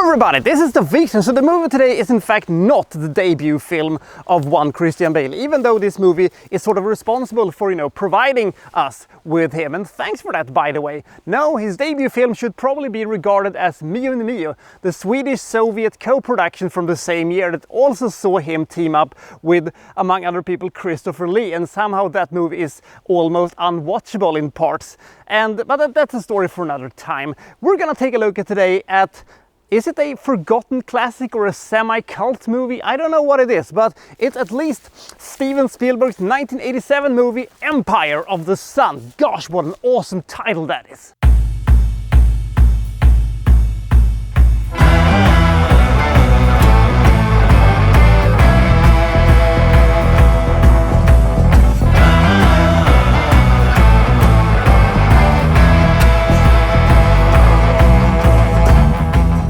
everybody, this is the Wikstrand. So the movie today is in fact not the debut film of one Christian Bale, even though this movie is sort of responsible for, providing us with him. And thanks for that, by the way. No, his debut film should probably be regarded as Mio and Mio, the Swedish-Soviet co-production from the same year that also saw him team up with, among other people, Christopher Lee. And somehow that movie is almost unwatchable in parts. But that's a story for another time. We're gonna take a look at today at, is it a forgotten classic or a semi-cult movie? I don't know what it is, but it's at least Steven Spielberg's 1987 movie Empire of the Sun. Gosh, what an awesome title that is!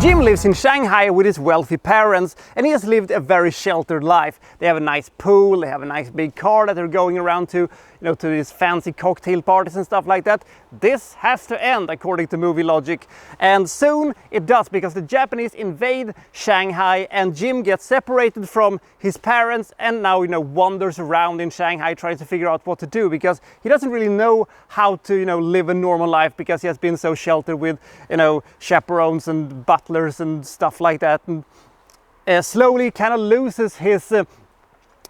Jim lives in Shanghai with his wealthy parents, and he has lived a very sheltered life. They have a nice pool, they have a nice big car that they're going around to, to these fancy cocktail parties and stuff like that. This has to end, according to movie logic. And soon it does, because the Japanese invade Shanghai and Jim gets separated from his parents and now, wanders around in Shanghai trying to figure out what to do, because he doesn't really know how to, live a normal life, because he has been so sheltered with, chaperones and butlers and stuff like that. And slowly kind of loses his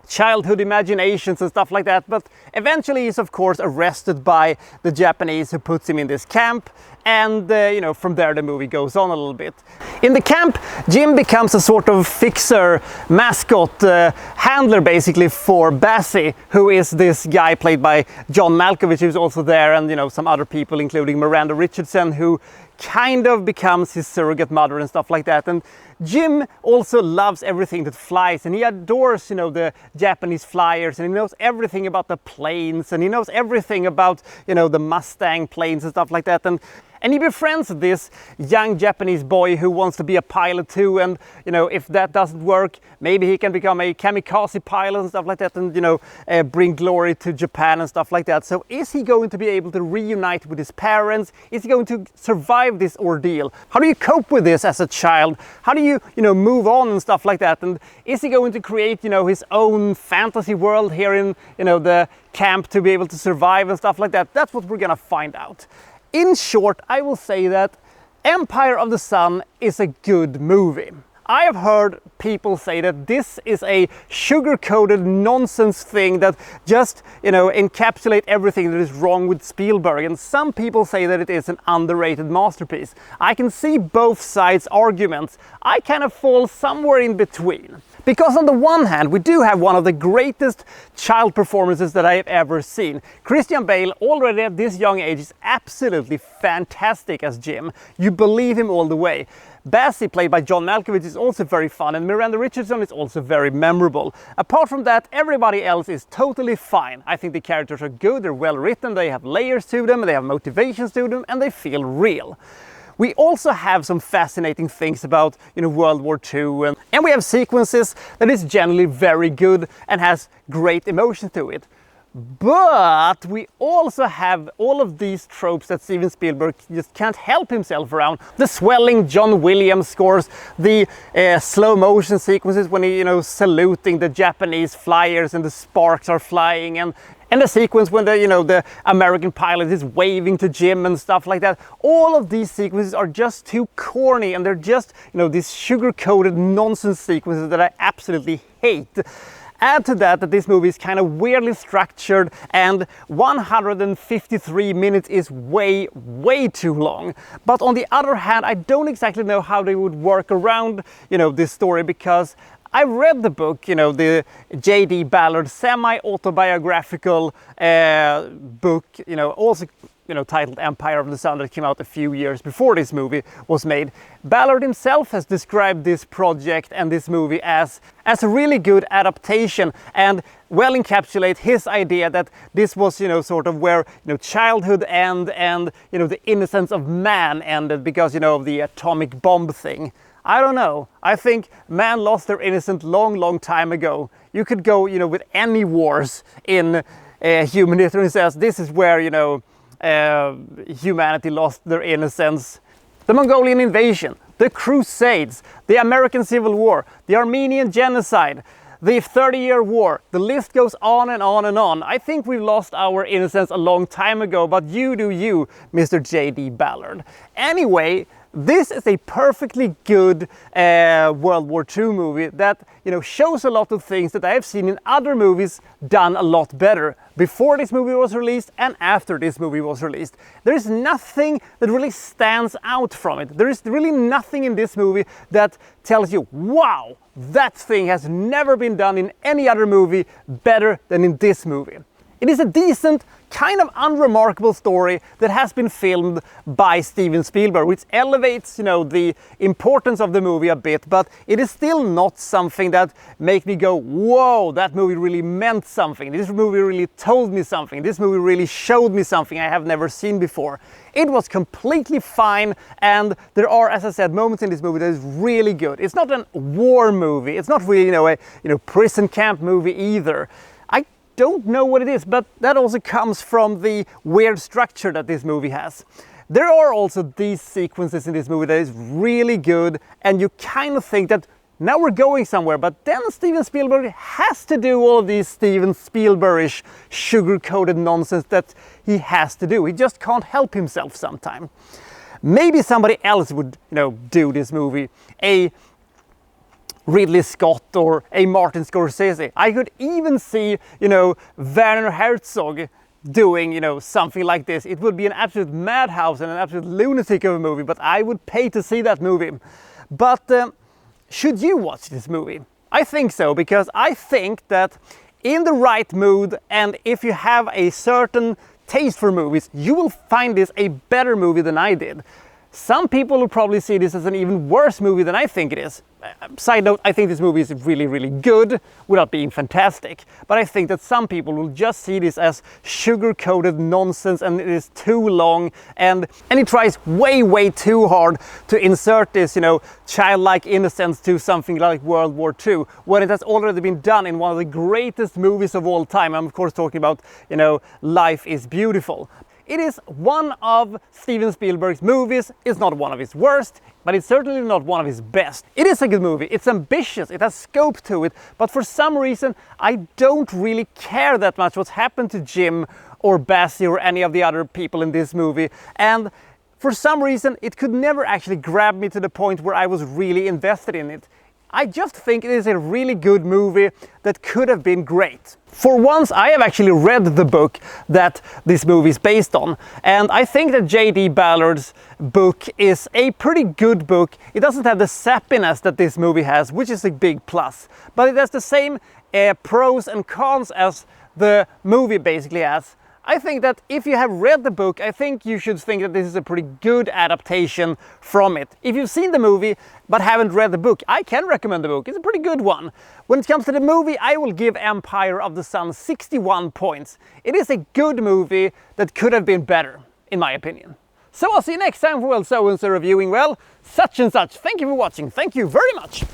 childhood imaginations and stuff like that, but eventually he's of course arrested by the Japanese, who puts him in this camp, and from there the movie goes on a little bit. In the camp, Jim becomes a sort of fixer, mascot, handler basically for Bassie, who is this guy played by John Malkovich, who's also there, and some other people including Miranda Richardson, who kind of becomes his surrogate mother and stuff like that. And Jim also loves everything that flies, and he adores, the Japanese flyers, and he knows everything about the planes, and he knows everything about, the Mustang planes and stuff like that. And he befriends this young Japanese boy who wants to be a pilot too, and if that doesn't work, maybe he can become a kamikaze pilot and stuff like that, and bring glory to Japan and stuff like that. So is he going to be able to reunite with his parents? Is he going to survive this ordeal? How do you cope with this as a child? How do you move on and stuff like that? And is he going to create his own fantasy world here in the camp to be able to survive and stuff like that? That's what we're gonna find out. In short, I will say that Empire of the Sun is a good movie. I have heard people say that this is a sugar-coated nonsense thing that just, encapsulate everything that is wrong with Spielberg, and some people say that it is an underrated masterpiece. I can see both sides' arguments. I kind of fall somewhere in between. Because on the one hand, we do have one of the greatest child performances that I have ever seen. Christian Bale, already at this young age, is absolutely fantastic as Jim. You believe him all the way. Bassie, played by John Malkovich, is also very fun, and Miranda Richardson is also very memorable. Apart from that, everybody else is totally fine. I think the characters are good, they're well written, they have layers to them, they have motivations to them, and they feel real. We also have some fascinating things about World War II, and we have sequences that is generally very good and has great emotion to it. But we also have all of these tropes that Steven Spielberg just can't help himself around. The swelling John Williams scores, the slow motion sequences when he, saluting the Japanese flyers and the sparks are flying, and the sequence when the American pilot is waving to Jim and stuff like that. All of these sequences are just too corny, and they're just, these sugar-coated nonsense sequences that I absolutely hate. Add to that this movie is kind of weirdly structured, and 153 minutes is way, way too long. But on the other hand, I don't exactly know how they would work around, this story, because I read the book, the J.D. Ballard semi-autobiographical book, also titled Empire of the Sun, that came out a few years before this movie was made. Ballard himself has described this project and this movie as a really good adaptation, and well encapsulate his idea that this was, sort of where, childhood ended and, the innocence of man ended because, of the atomic bomb thing. I don't know. I think man lost their innocence long time ago. You could go, with any wars in human history and says this is where, humanity lost their innocence. the Mongolian invasion, the Crusades, the American Civil War, the Armenian genocide, the 30-year war. The list goes on and on and on. I think we've lost our innocence a long time ago, but you do you, Mr. J.D. Ballard. Anyway, this is a perfectly good World War II movie that, you know, shows a lot of things that I have seen in other movies done a lot better before this movie was released and after this movie was released. There is nothing that really stands out from it. There is really nothing in this movie that tells you, wow, that thing has never been done in any other movie better than in this movie. It is a decent, kind of unremarkable story that has been filmed by Steven Spielberg, which elevates, you know, the importance of the movie a bit, but it is still not something that makes me go, whoa, that movie really meant something. This movie really told me something. This movie really showed me something I have never seen before. It was completely fine, and there are, as I said, moments in this movie that is really good. It's not a war movie. It's not really, a prison camp movie either. I don't know what it is, but that also comes from the weird structure that this movie has. There are also these sequences in this movie that is really good, and you kind of think that now we're going somewhere, but then Steven Spielberg has to do all of these Steven Spielberg-ish sugar-coated nonsense that he has to do. He just can't help himself sometimes. Maybe somebody else would, do this movie. A Ridley Scott or a Martin Scorsese. I could even see, Werner Herzog doing, something like this. It would be an absolute madhouse and an absolute lunatic of a movie, but I would pay to see that movie. But should you watch this movie? I think so, because I think that in the right mood and if you have a certain taste for movies, you will find this a better movie than I did. Some people will probably see this as an even worse movie than I think it is. Side note, I think this movie is really, really good without being fantastic. But I think that some people will just see this as sugar-coated nonsense, and it is too long, and it tries way, way too hard to insert this, childlike innocence to something like World War II, when it has already been done in one of the greatest movies of all time. I'm of course talking about, Life is Beautiful. It is one of Steven Spielberg's movies. It's not one of his worst, but it's certainly not one of his best. It is a good movie. It's ambitious. It has scope to it. But for some reason, I don't really care that much what's happened to Jim or Bassie or any of the other people in this movie. And for some reason, it could never actually grab me to the point where I was really invested in it. I just think it is a really good movie that could have been great. For once, I have actually read the book that this movie is based on, and I think that J.D. Ballard's book is a pretty good book. It doesn't have the sappiness that this movie has, which is a big plus, but it has the same pros and cons as the movie basically has. I think that if you have read the book, I think you should think that this is a pretty good adaptation from it. If you've seen the movie but haven't read the book, I can recommend the book. It's a pretty good one. When it comes to the movie, I will give Empire of the Sun 61 points. It is a good movie that could have been better, in my opinion. So I'll see you next time for so-and-so reviewing, such and such. Thank you for watching. Thank you very much.